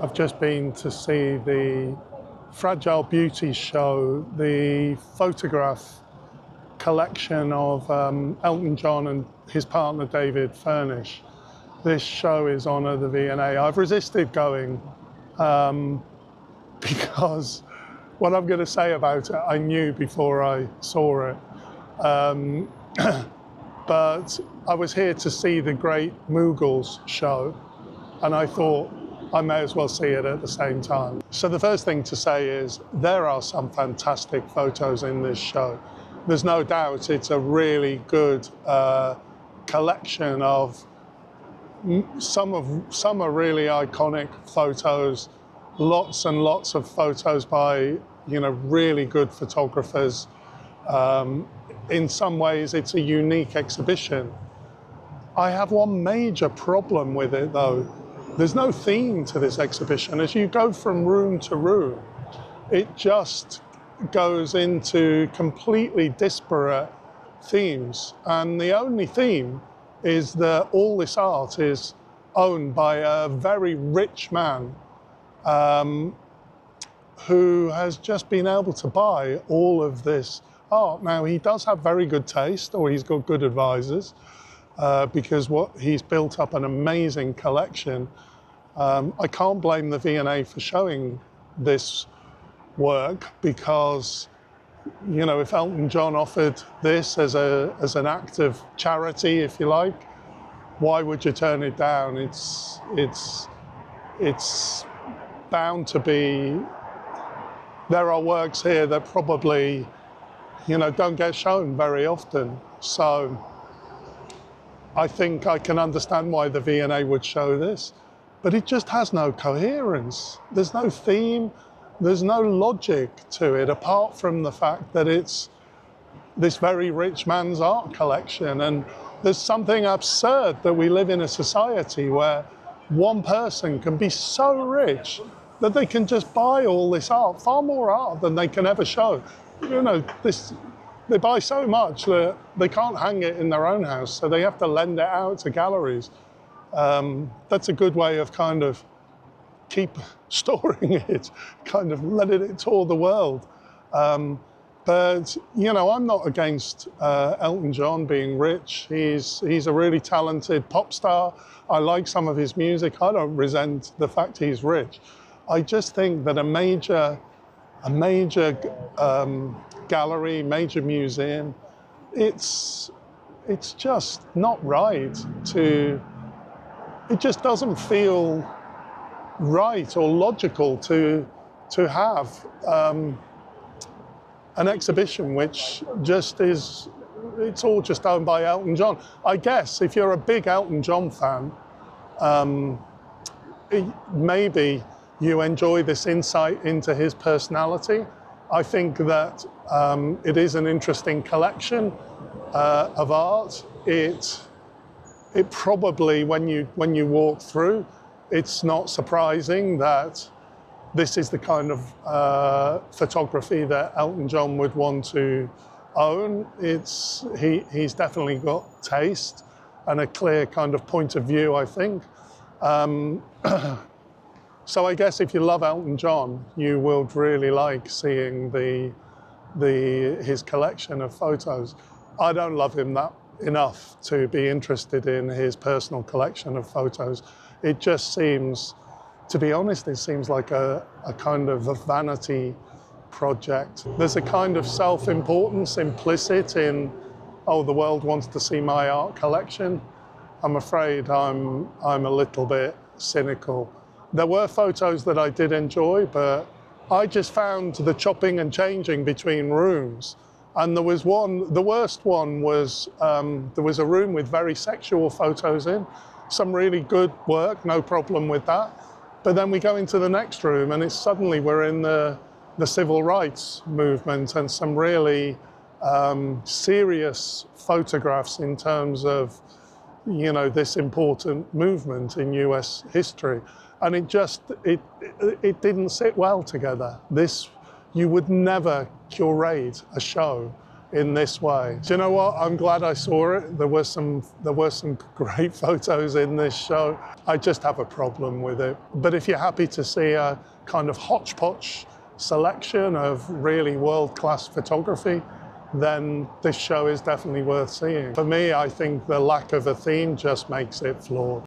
I've just been to see the Fragile Beauty show, the photograph collection of Elton John and his partner David Furnish. This show is on at the V&A. I've resisted going because what I'm going to say about it, I knew before I saw it. But I was here to see the Great Mughals show, and I thought I may as well see it at the same time. So the first thing to say is there are some fantastic photos in this show. There's no doubt it's a really good collection of some are really iconic photos, lots and lots of photos by really good photographers. In some ways it's a unique exhibition. I have one major problem with it though. There's no theme to this exhibition. As you go from room to room, it just goes into completely disparate themes. And the only theme is that all this art is owned by a very rich man who has just been able to buy all of this art. Now, he does have very good taste, or he's got good advisors, because he's built up an amazing collection. I can't blame the V&A for showing this work, because if Elton John offered this as an act of charity, if you like, why would you turn it down? It's bound to be. There are works here that probably don't get shown very often. So I think I can understand why the V&A would show this, but it just has no coherence. There's no theme, there's no logic to it, apart from the fact that it's this very rich man's art collection. And there's something absurd that we live in a society where one person can be so rich that they can just buy all this art, far more art than they can ever show. They buy so much that they can't hang it in their own house, so they have to lend it out to galleries. That's a good way of kind of keep storing it, kind of letting it tour the world. But I'm not against Elton John being rich. He's a really talented pop star. I like some of his music. I don't resent the fact he's rich. I just think that a major gallery, major museum, it's just not right to. It just doesn't feel right or logical to have an exhibition which just is. It's all just owned by Elton John. I guess if you're a big Elton John fan, maybe you enjoy this insight into his personality. I think that it is an interesting collection of art. It probably, when you walk through, it's not surprising that this is the kind of photography that Elton John would want to own. He's definitely got taste and a clear kind of point of view, I think. So I guess if you love Elton John, you will really like seeing his collection of photos. I don't love him that enough to be interested in his personal collection of photos. It just seems, to be honest, it seems like a kind of a vanity project. There's a kind of self-importance implicit in, oh, the world wants to see my art collection. I'm afraid I'm a little bit cynical. There were photos that I did enjoy, but I just found the chopping and changing between rooms. And there was one, the worst one was, there was a room with very sexual photos in, some really good work, no problem with that. But then we go into the next room and it's suddenly we're in the civil rights movement and some really serious photographs in terms of, this important movement in US history. And it didn't sit well together. You would never curate a show in this way. Do you know what? I'm glad I saw it. There were some great photos in this show. I just have a problem with it. But if you're happy to see a kind of hodgepodge selection of really world-class photography, then this show is definitely worth seeing. For me, I think the lack of a theme just makes it flawed.